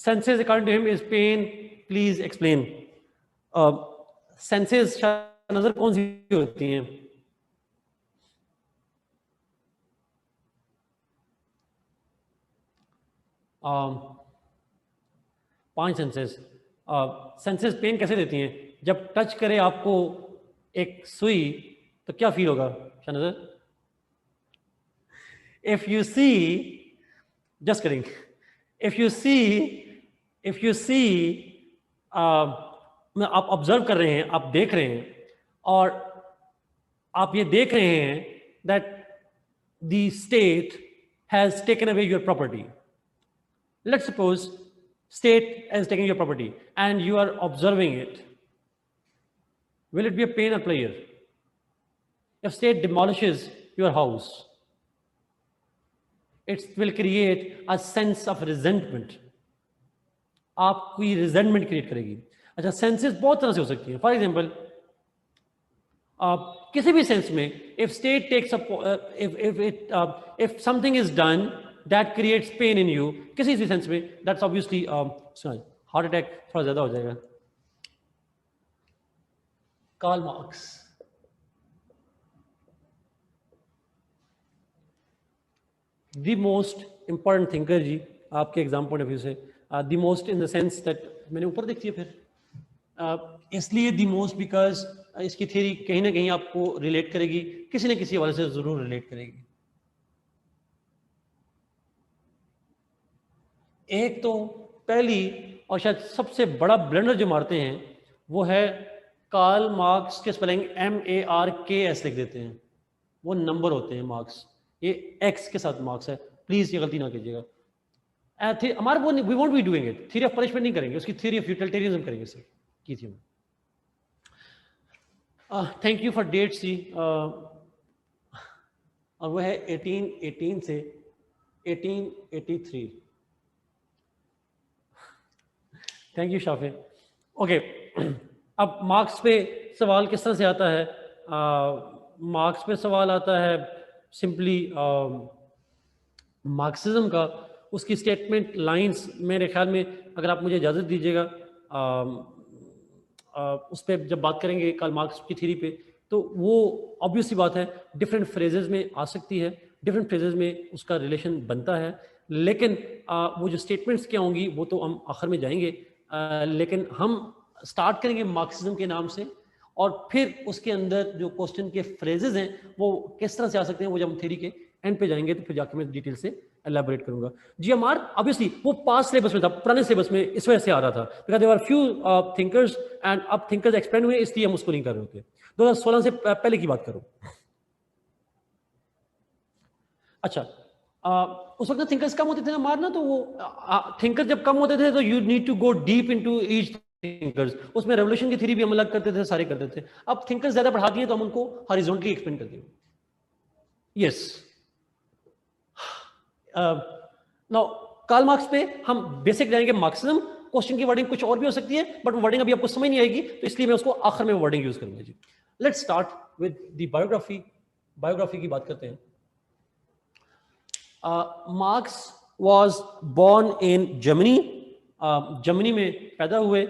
Senses according to him is pain. Please explain. Senses नजर कौन सी होती हैं? पांच सेंसेस. सेंसेस पेन कैसे देती हैं? जब टच करे आपको एक सुई तो क्या फील होगा Shahnazar? If you see, just kidding, if you see आप ऑब्जर्व कर रहे हैं, आप देख रहे हैं और आप ये देख रहे हैं that the state has taken away your property. Let's suppose state is taking your property and you are observing it. Will it be a pain or pleasure? If state demolishes your house, it will create a sense of resentment. आपकी resentment create करेगी. अच्छा, senses बहुत तरह से हो सकती हैं. For example, किसी भी सेंस में if state takes if something is done that creates pain in you, किसी भी सेंस में, that's obviously हार्ट अटैक थोड़ा ज्यादा हो जाएगा. Karl Marx. The most important thinker जी आपके एग्जाम पॉइंट ऑफ व्यू से. The most in the sense that मैंने ऊपर देखी है फिर इसलिए द मोस्ट बिकॉज इसकी थ्योरी कहीं ना कहीं आपको रिलेट करेगी, किसी न किसी हवाले से जरूर रिलेट करेगी. एक तो पहली और शायद सबसे बड़ा ब्लंडर जो मारते हैं वो है कार्ल मार्क्स के स्पेलिंग MARKS लिख देते हैं. वो नंबर होते हैं मार्क्स, ये एक्स के साथ मार्क्स है. प्लीज ये गलती ना कीजिएगा. हमारे वो we won't be doing it. Theory of punishment नहीं करेंगे, उसकी थ्योरी ऑफ यूटिलिटेरियनिज्म करेंगे सर की थी. थैंक यू फॉर डेट्स जी. और वो है 1818 से 1883. Thank you Shafay. ओके, अब मार्क्स पे सवाल किस तरह से आता है? मार्क्स पे सवाल आता है सिंपली मार्क्सिज्म का, उसकी स्टेटमेंट लाइंस. मेरे ख्याल में अगर आप मुझे इजाज़त दीजिएगा उस पर जब बात करेंगे कार्ल मार्क्स की थ्योरी पे, तो वो ऑब्वियस सी बात है डिफरेंट फ्रेजेस में आ सकती है, डिफरेंट फ्रेजेस में उसका रिलेशन बनता है. लेकिन वो जो स्टेटमेंट्स क्या होंगी वो तो हम आखिर में जाएंगे. लेकिन हम स्टार्ट करेंगे मार्क्सिज्म के नाम से और फिर उसके अंदर जो क्वेश्चन के फ्रेजेस हैं वो किस तरह से आ सकते हैं वो जब हम थ्योरी के एंड पे जाएंगे तो फिर जाके मैं डिटेल से एलैबोरेट करूंगा. GMR ऑब्वियसली वो पास्ट सिलेबस में था, पुराने सिलेबस में इस वजह से आ रहा था because there are few thinkers and अब थिंकर्स एक्सप्लेन हुए इसलिए हम उसको नहीं कर रहे होते. 2016 से पहले की बात करूं. अच्छा, उस वक्त थिंकर्स कम होते थे ना मारना, तो वो थिंकर्स जब कम होते थे तो you need to go deep into each thinkers. उसमें रेवोल्यूशन की थ्योरी भी हम अलग करते थे, सारे करते थे. अब थिंकर्स ज्यादा बढ़ा दिए तो हम उनको हॉरिजॉन्टली एक्सप्लेन करते हैं. यस, नाउ कार्ल मार्क्स पे हम बेसिक जाएंगे. मार्क्सिज्म क्वेश्चन की वर्डिंग कुछ और भी हो सकती है बट वो वर्डिंग अभी आपको समझ नहीं आएगी, तो इसलिए मैं उसको आखिर में वर्डिंग यूज करूंगा जी. Let's start with the biography की बात करते हैं. Marx was born in Germany. Germany में पैदा हुए.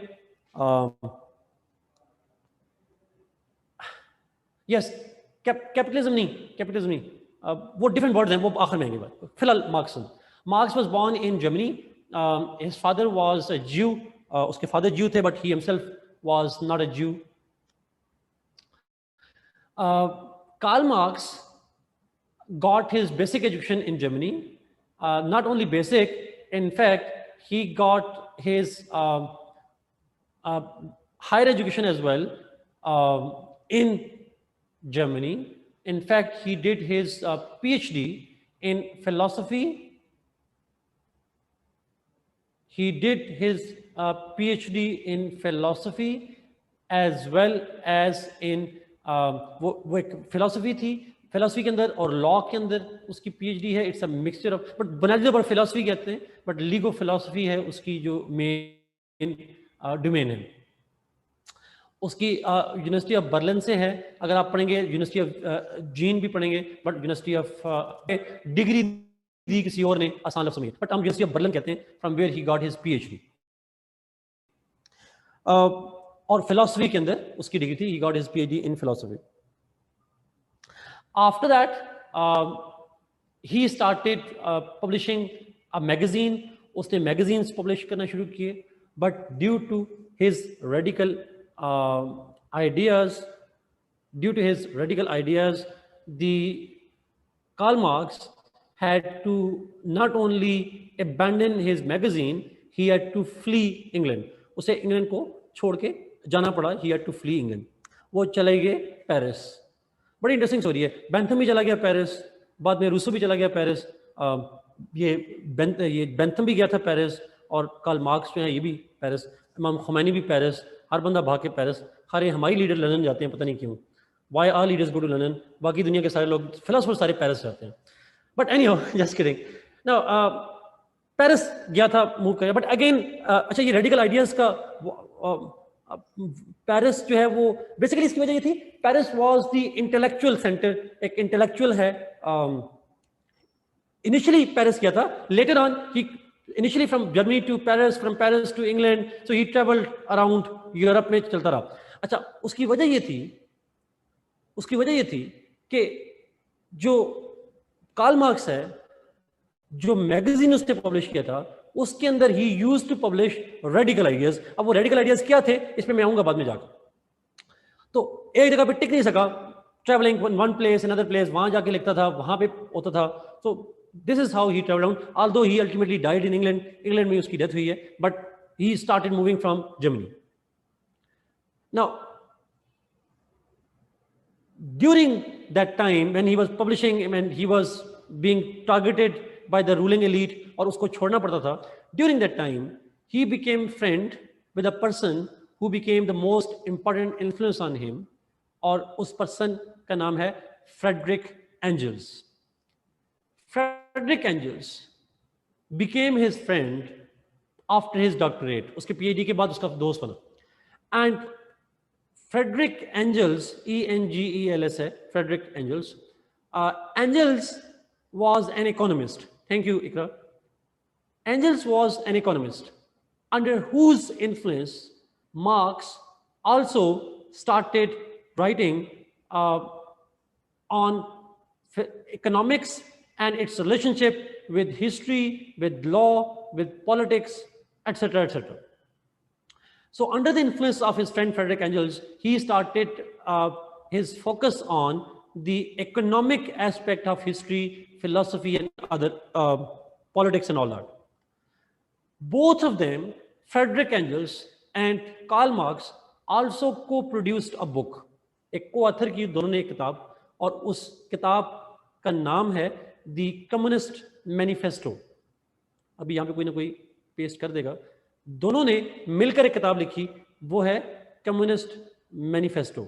यस, कैपिटलिज्म नहीं, वो डिफरेंट वर्ड्स हैं, वो आखिर में आएंगे. फिलहाल Marx was born in Germany. His father was a Jew. उसके फादर ज्यू थे but he himself was not a Jew. Karl Marx got his basic education in Germany. Not only basic, in fact, he got his higher education as well in Germany. In fact, he did his PhD in philosophy. He did his PhD in philosophy as well as in वो philosophy थी. Philosophy के अंदर और law के अंदर उसकी PhD है. It's a mixture of, but बुनियादी तौर पर फिलोसफी कहते हैं, बट लीगो फिलोसफी है उसकी जो मेन डोमेन है. उसकी यूनिवर्सिटी ऑफ बर्लिन से है. अगर आप पढ़ेंगे यूनिवर्सिटी ऑफ जीन भी पढ़ेंगे, बट यूनिवर्सिटी ऑफ डिग्री दी किसी और ने आसान लफ्ज़ों में, बट हम यूनिवर्सिटी ऑफ बर्लिन कहते हैं, from where he got his PhD. और फिलोसफी के अंदर उसकी डिग्री थी, he got his PhD in philosophy. After that he started publishing a magazine, उसने मैगजीन्स पब्लिश करना शुरू किए, but due to his radical ideas, due to his radical ideas, the Karl Marx had to not only abandon his magazine, he had to flee England. उसे England को छोड़ के जाना पड़ा, he had to flee England. वो चले गए Paris. बड़ी इंटरेस्टिंग स्टोरी है। बेंथम भी चला गया पेरिस, बाद में रूसो भी चला गया पेरिस, ये बेंथम भी गया था पेरिस, और कार्ल मार्क्स जो है ये भी पेरिस, इमाम खुमैनी भी पेरिस, हर बंदा भाग के पेरिस। खैर हमारी लीडर लंदन जाते हैं, पता नहीं क्यों, why are leaders go to London, बाकी दुनिया के सारे लोग फिलोसफर सारे पेरिस जाते हैं। But anyhow, just kidding. Now Paris गया था, मूव किया, बट अगेन अच्छा ये रेडिकल आइडियाज का पेरिस जो है वो बेसिकली इसकी वजह ये थी, Paris was the intellectual centre, एक इंटेलेक्चुअल है। इनिशियली पेरिस किया था, later on he initially from Germany to Paris, from Paris to England, so he travelled around Europe में चलता रहा। अच्छा उसकी वजह ये थी, कि जो कार्ल मार्क्स है, जो मैगजीन उसने पब्लिश किया था, उसके अंदर he used to publish radical ideas. अब वो रेडिकल आइडियाज क्या थे, इसमें मैं आऊंगा बाद में जाकर। तो एक जगह पे टिक नहीं सका, travelling one place another place, वहां जाके लिखता था, वहां पे होता था। तो this is how he travelled around, although he ultimately died in England, England में उसकी डेथ हुई है, but he started moving from Germany. Now during that time when he was publishing, when he was being targeted by the ruling elite और उसको छोड़ना पड़ता था, during that time he became friend with a person who became the most important influence on him, और उस person का नाम है Frederick angels. Frederick angels became his friend after his doctorate, उसके PhD के बाद उसका दोस्त बना। and Frederick Engels, E-N-G-E-L-S है, Frederick Engels. Engels was an economist. Thank you, Ikra. Engels was an economist under whose influence Marx also started writing on economics and its relationship with history, with law, with politics, etc., etc. So under the influence of his friend Frederick Engels, he started his focus on the economic aspect of history, philosophy, and other politics and all that. Both of them, Frederick Engels and Karl Marx, also co-produced a book. एक co-author की दोनों ने एक किताब, और उस किताब का नाम है The Communist Manifesto। अभी यहाँ पे कोई ना कोई पेस्ट कर देगा। दोनों ने मिलकर एक किताब लिखी, वो है communist manifesto.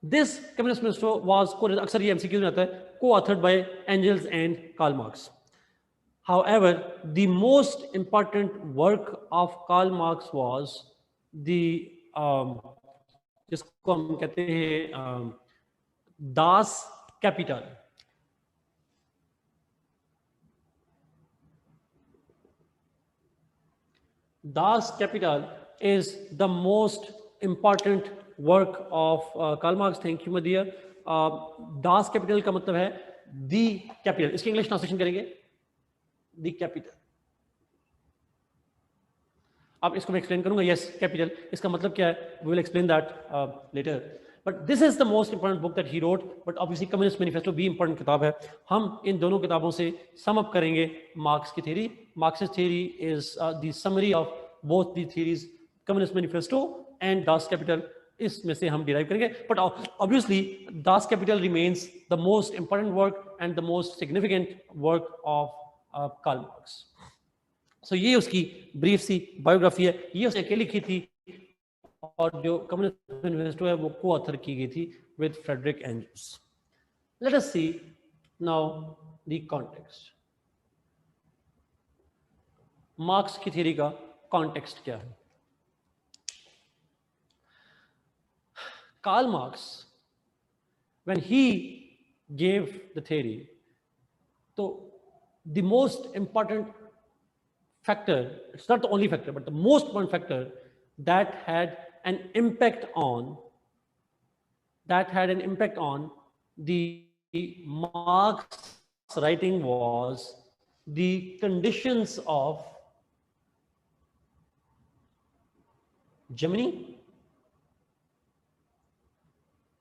This communist manifesto was, अक्सर ये एमसीक्यू में आता है, co-authored by Engels and Karl Marx. However the most important work of Karl Marx was the जिसको हम कहते हैं Das Kapital. Das Kapital is the most important work of Karl Marx. Thank you, Madhya. Das Kapital का मतलब है the capital. इसकी English translation करेंगे the capital. अब इसको मैं एक्सप्लेन करूंगा। yes, capital इसका मतलब क्या है, we will explain that later. But this is the most important book that he wrote. But obviously Communist Manifesto भी important किताब है। हम इन दोनों किताबों से सम अप करेंगे मार्क्स की theory. Marxist theory is the summary of both the theories, Communist Manifesto and Das Kapital, इसमें से हम derive करेंगे। But obviously Das Kapital remains the most important work and the most significant work of Karl Marx. So ये उसकी brief सी biography है, ये उसने अकेली लिखी थी, और जो कम्युनिस्ट मैनिफेस्टो है वो को-ऑथर की गई थी with Friedrich Engels. Let us see now the context. Marx की थ्योरी का कॉन्टेक्स्ट क्या है? Karl Marx, when he gave the theory, तो the most important factor, it's not the only factor, but the most important factor that had an impact on the Marx writing was the conditions of Germany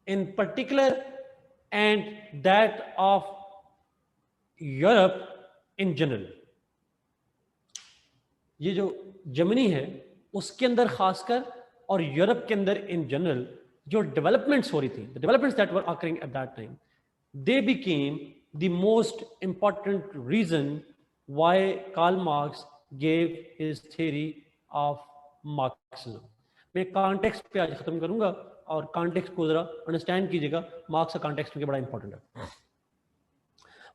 in particular and that of Europe in general. ये जो Germany है उसके अंदर खासकर और Europe के अंदर in general जो डेवलपमेंट्स हो रही थी, the developments that were occurring at that time, they became the most important reason why Karl Marx gave his theory of Marxism. मैं कॉन्टेक्स्ट पे आज खत्म करूंगा और कॉन्टेक्स्ट को जरा अंडरस्टैंड कीजिएगा. मार्क्स का कॉन्टेक्स्ट में बड़ा इंपॉर्टेंट है.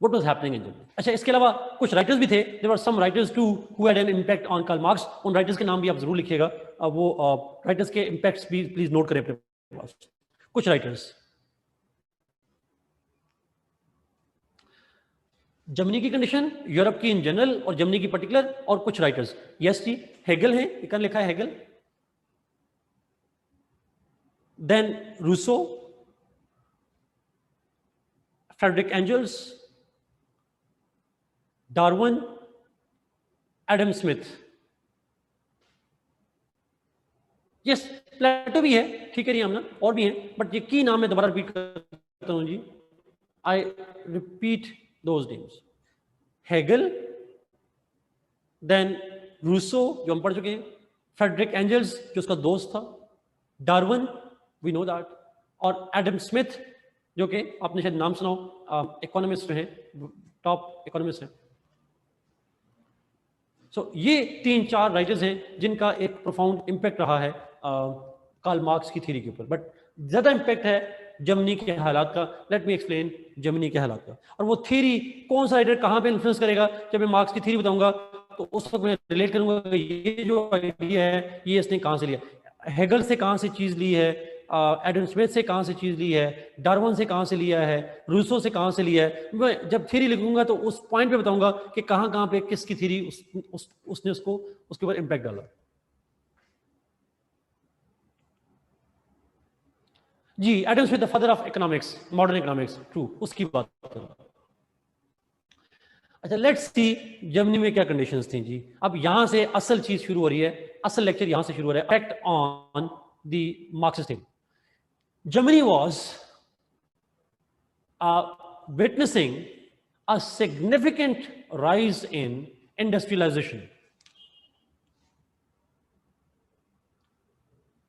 What was happening in Germany? अच्छा, इसके अलावा कुछ राइटर्स भी थे. There were some writers too who had an impact on Karl Marx. उन राइटर्स के नाम भी आप जरूर लिखिएगा. वो राइटर्स के इम्पैक्ट्स भी प्लीज नोट करें अपने पास. कुछ राइटर्स जर्मनी की कंडीशन, यूरोप की इन जनरल और जर्मनी की पर्टिकुलर, और कुछ राइटर्स. यस जी, हेगल है, इकन लिखा है Hegel. Then Rousseau, Friedrich Engels, Darwin, Adam Smith. Yes, Plato भी है, ठीक है नहीं हमने, और भी हैं, बट ये की नाम मैं दोबारा रिपीट करता हूं जी. I repeat those names. Hegel, then Rousseau जो हम पढ़ चुके हैं, फ्रेडरिक एंजल्स जो उसका दोस्त था, डार्विन, वी नो दैट, और एडम स्मिथ जो कि आपने शायद नाम सुना हो, इकोनॉमिस्ट हैं, टॉप इकोनॉमिस्ट हैं. सो ये 3-4 राइटर्स हैं जिनका एक प्रोफाउंड इम्पैक्ट रहा है कार्ल मार्क्स की थ्योरी के ऊपर. बट ज्यादा इम्पैक्ट है जर्मनी के हालात का. लेट मी एक्सप्लेन जर्मनी के हालात का. और वो थ्योरी कौन सा राइटर कहाँ पे इन्फ्लुएंस करेगा, जब मैं मार्क्स की थ्योरी बताऊंगा तो उस वक्त मैं रिलेट करूंगा कि ये जो आइडिया है ये इसने कहाँ से लिया, हेगल से कहाँ से चीज ली है, एडम स्मिथ से कहाँ से चीज ली है, डार्विन से कहाँ से लिया है, रूसो से कहाँ से लिया है. मैं जब थ्योरी लिखूंगा तो उस पॉइंट पे बताऊंगा कि कहाँ कहाँ पे किसकी थ्योरी उसने उसको उसके ऊपर इम्पैक्ट डाला. जी, Adam Smith the father of economics, modern economics, true, उसकी बात करूँ. अच्छा, लेट्स सी जर्मनी में क्या कंडीशंस थी जी. अब यहां से असल चीज शुरू हो रही है, असल लेक्चर यहां से शुरू हो रहा है. Effect on the Marxist theory. Germany was witnessing a significant rise in industrialization.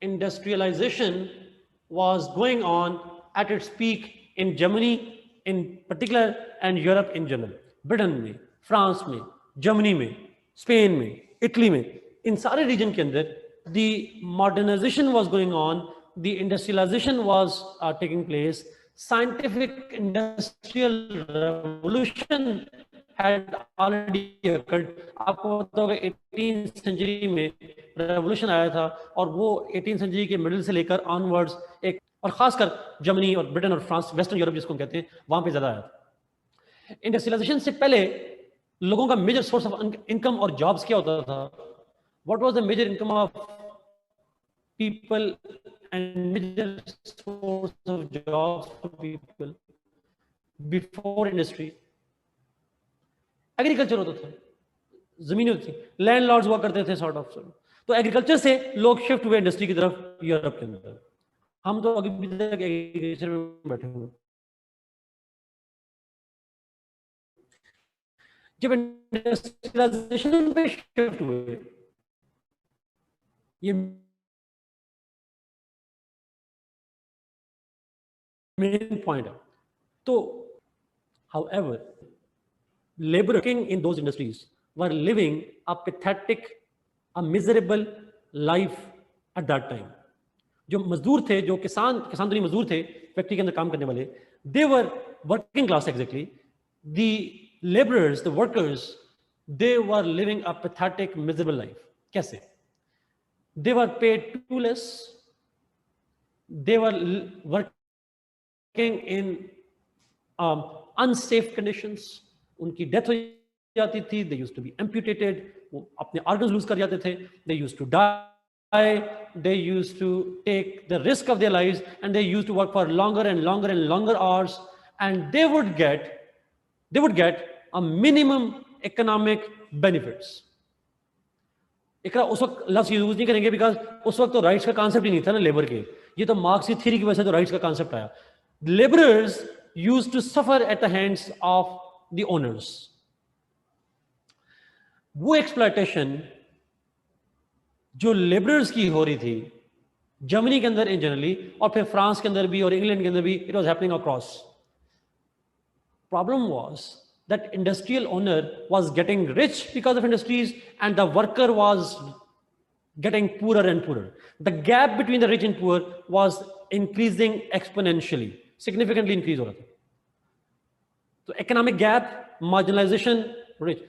Industrialization was going on at its peak in Germany in particular and Europe in general. Britain में, फ्रांस में, Germany में, Spain में, Italy में, इन सारे reason के अंदर the modernization was going on, the industrialization was taking place, scientific industrial revolution had already occurred. आपको पता होगा 18th सेंचुरी में रेवोल्यूशन आया था और वो 18th सेंचुरी के मिडिल से लेकर ऑनवर्ड्स एक, और खासकर जर्मनी और ब्रिटेन और फ्रांस, वेस्टर्न यूरोप जिसको कहते हैं, वहां पे ज्यादा आया था. इंडस्ट्रियलाइजेशन से पहले लोगों का मेजर सोर्स ऑफ इनकम और जॉब्स क्या होता था? What was the major income of people and major source of jobs for people before industry? Agriculture होता था, जमीनें होती थी, लैंडलॉर्ड्स हुआ करते थे सॉर्ट ऑफ. तो एग्रीकल्चर से लोग शिफ्ट हुए इंडस्ट्री की तरफ यूरोप के अंदर. हम तो अभी भी तक एग्रीकल्चर में बैठे हुए. जब इंडस्ट्रियलाइजेशन पे शिफ्ट हुए, ये मेन पॉइंट है. तो however, labor working in those industries were living a pathetic, a miserable life at that time. जो मजदूर थे, जो किसान दुनिया मजदूर थे, फैक्ट्री के अंदर काम करने वाले, they were working class exactly. The laborers, the workers, they were living a pathetic, miserable life. कैसे? They were paid too less. They were working in unsafe conditions. उनकी डेथ हो जाती थी, they used to be amputated, वो अपने organs lose कर जाते थे, they used to die, they used to take the risk of their lives, and they used to work for longer and longer and longer hours, and they would get a minimum economic benefits. एकरा उस वक्त लफ्ज use नहीं करेंगे because उस वक्त तो rights का कॉन्सेप्ट ही नहीं था ना लेबर के, ये तो मार्क्स की थ्योरी की वजह से तो राइट्स का कॉन्सेप्ट आया. Labourers used to suffer at the hands of the owners. वो एक्सप्लॉयटेशन जो लेबरर्स की हो रही थी जर्मनी के अंदर इन जनरली, और फिर फ्रांस के अंदर भी और इंग्लैंड के अंदर भी, it was happening across. Problem was that industrial owner was getting rich because of industries and the worker was getting poorer and poorer. The gap between the rich and poor was increasing exponentially, significantly increase हो रहा था. तो economic gap, marginalization, rich.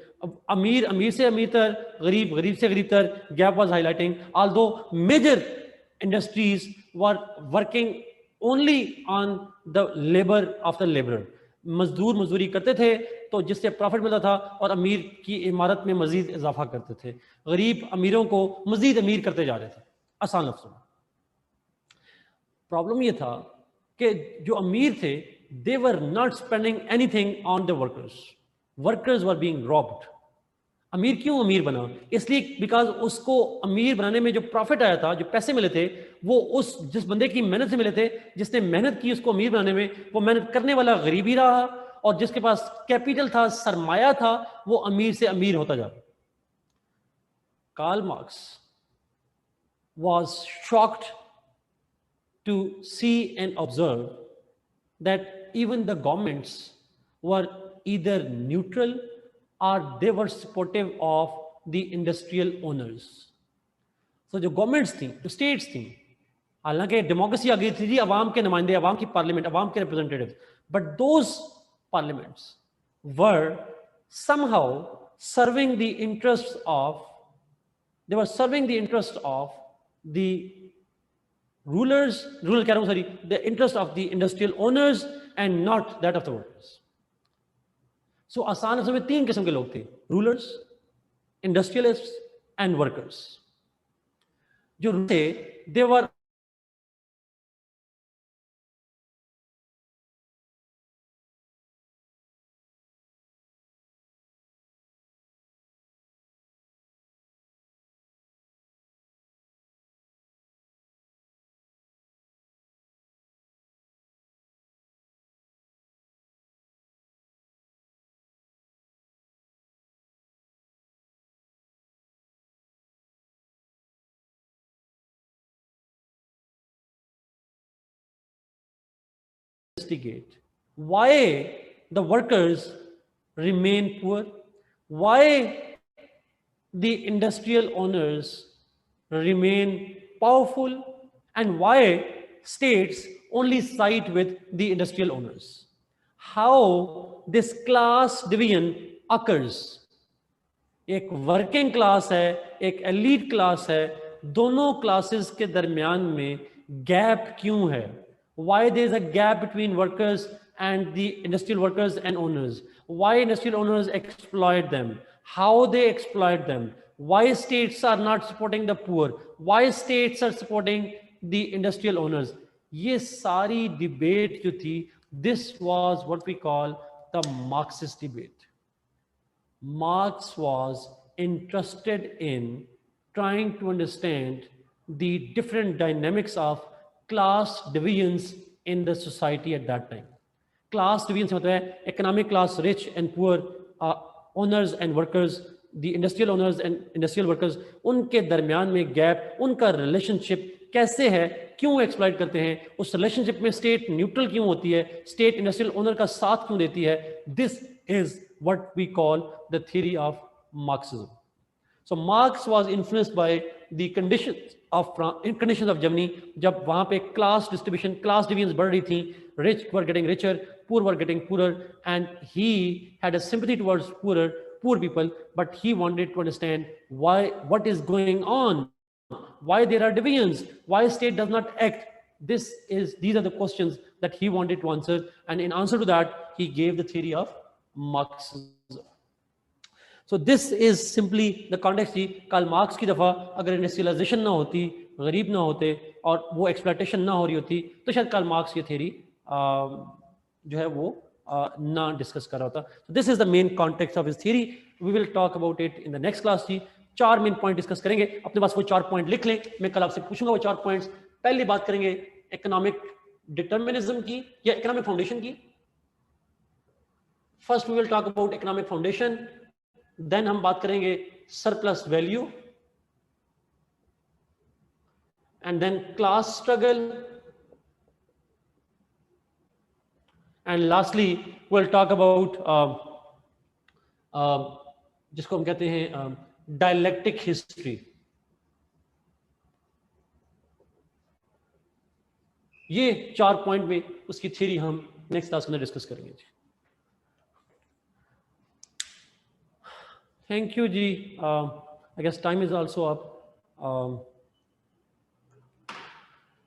अमीर से अमीर तर, गरीब से गरीब तर, gap was highlighting. Although major industries were working only on the labor of the laborer. मजदूरी करते थे तो जिससे प्रॉफिट मिलता था, और अमीर की इमारत में मजीद इजाफा करते थे, गरीब अमीरों को मजीद अमीर करते जा रहे थे. आसान लफ्ज़ों में प्रॉब्लम ये था कि जो अमीर थे, they were not spending anything on the workers were being robbed. अमीर क्यों अमीर बना? इसलिए बिकॉज उसको अमीर बनाने में जो प्रॉफिट आया था, जो पैसे मिले थे, वो उस जिस बंदे की मेहनत से मिले थे, जिसने मेहनत की उसको अमीर बनाने में, वो मेहनत करने वाला गरीब ही रहा, और जिसके पास कैपिटल था, सरमाया था, वो अमीर से अमीर होता जा रहा. Karl Marx was shocked to see and observe that even the governments were either neutral or they were supportive of the industrial owners. So जो गवर्नमेंट्स थी, जो स्टेट्स थी, हालांकि डेमोक्रेसी आ गई थी, अवाम के नुमाइंदे, अवाम की पार्लियामेंट, अवाम के representative, but those parliaments were somehow serving the interests of, they were serving the interest of the the interest of the industrial owners and not that of the workers. So आसान में तीन किस्म के लोग थे, rulers, industrialists and workers. जो थे, they were investigate why the workers remain poor, why the industrial owners remain powerful, and why states only side with the industrial owners. How this class division occurs. एक working class है, एक elite class है, दोनों classes के दरमियान में gap क्यों है? Why there is a gap between workers and the industrial workers and owners? Why industrial owners exploit them? How they exploit them? Why states are not supporting the poor? Why states are supporting the industrial owners? ये सारी debate जो थी, this was what we call the Marxist debate. Marx was interested in trying to understand the different dynamics of class divisions in the society at that time. Class divisions मतलब है economic class, rich and poor, owners and workers, the industrial owners and industrial workers, उनके दरमियान में gap, उनका relationship कैसे है, क्यों exploit करते हैं, उस रिलेशनशिप में स्टेट न्यूट्रल क्यों होती है, स्टेट इंडस्ट्रियल ओनर का साथ क्यों देती है. This is what we call the theory of Marxism. So Marx was influenced by the conditions of Germany, जब वहाँ पे class distribution, class divisions बढ़ रही थी, rich were getting richer, poor were getting poorer, and he had a sympathy towards poor people, but he wanted to understand what is going on, why there are divisions, why state does not act. These are the questions that he wanted to answer, and in answer to that, he gave the theory of Marxism. So this is simply the context जी। Karl Marx की दफ़ा अगर industrialisation ना होती, गरीब ना होते और वो एक्सप्लॉयटेशन ना हो रही होती, तो शायद कार्ल मार्क्स ये थ्योरी जो है वो ना डिस्कस कर रहा होता। This is the main context of his theory. We will talk about it in the next class जी। 4 मेन पॉइंट डिस्कस करेंगे। अपने पास वो 4 पॉइंट लिख लें, मैं कल आपसे पूछूंगा वो 4 पॉइंट्स। पहली बात करेंगे इकोनॉमिक डिटर्मिनिज्म की या इकोनॉमिक फाउंडेशन की। First we will talk about economic foundation, then हम बात करेंगे surplus value, and then class struggle, and lastly will talk about जिसको हम कहते हैं डायलेक्टिक हिस्ट्री। ये 4 पॉइंट में उसकी थ्योरी हम नेक्स्ट क्लास में डिस्कस करेंगे। थैंक यू जी। I guess time is also up.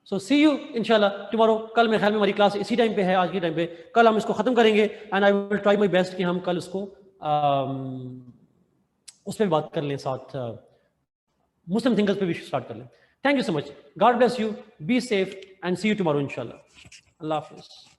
So see you इंशाल्लाह टुमारो। कल मेरे ख्याल में हमारी क्लास इसी टाइम पे है, आज के टाइम पे। कल हम इसको खत्म करेंगे and I will try my best कि हम कल उसको उसमें बात कर लें, साथ मुस्लिम थिंकर्स पे भी स्टार्ट कर लें। Thank you so much. God bless you, be safe and see you tomorrow इंशाल्लाह। अल्लाह हाफिज़।